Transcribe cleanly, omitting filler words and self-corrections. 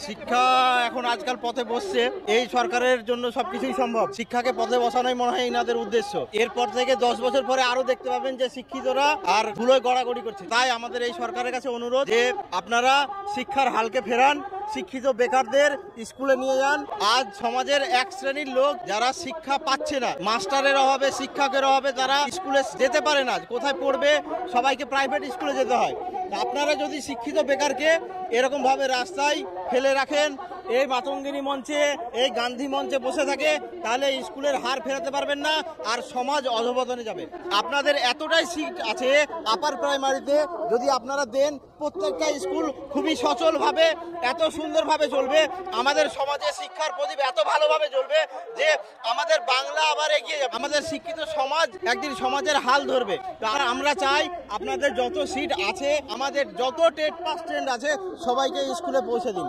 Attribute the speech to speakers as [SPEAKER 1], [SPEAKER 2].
[SPEAKER 1] শিক্ষা এখন আজকাল পথে বসছে, এই সরকারের জন্য সবকিছুই সম্ভব। শিক্ষাকে পথে বসানোই মনে হয় এনাদের উদ্দেশ্য। এরপর থেকে 10 বছর পরে আরো দেখতে পাবেন যে শিক্ষিতরা আর ধুলোয় গড়াগড়ি করছে। তাই আমাদের এই সরকারের কাছে অনুরোধ যে আপনারা শিক্ষার হালকে ফেরান, শিক্ষিত বেকারদের স্কুলে নিয়ে যান। আজ সমাজের এক শ্রেণীর লোক যারা শিক্ষা পাচ্ছে না, মাস্টারের অভাবে, শিক্ষকের অভাবে তারা স্কুলে যেতে পারে না, কোথায় পড়বে, সবাইকে প্রাইভেট স্কুলে যেতে হয়। আপনারা যদি শিক্ষিত বেকারকে এরকম ভাবে রাস্তায় ফেলে রাখেন, এই মাতঙ্গিনী মঞ্চে, এই গান্ধী মঞ্চে বসে থাকে, তাহলে স্কুলের হার ফেরাতে পারবেন না, আর সমাজ অধঃপতনে যাবে। আপনাদের এতটাই সিট আছে আপার প্রাইমারিতে, যদি আপনারা দেন, প্রত্যেকটা স্কুল খুবই সচলভাবে, এত সুন্দরভাবে চলবে, আমাদের সমাজে শিক্ষার প্রদীপ এত ভালোভাবে জ্বলবে যে আমাদের বাংলা আবার এগিয়ে যাবে। আমাদের শিক্ষিত সমাজ একদিন সমাজের হাল ধরবে। আর আমরা চাই আপনাদের যত সিট আছে, আমাদের যত টেট পাস স্ট্যান্ড আছে, সবাইকে স্কুলে পৌঁছে দিন।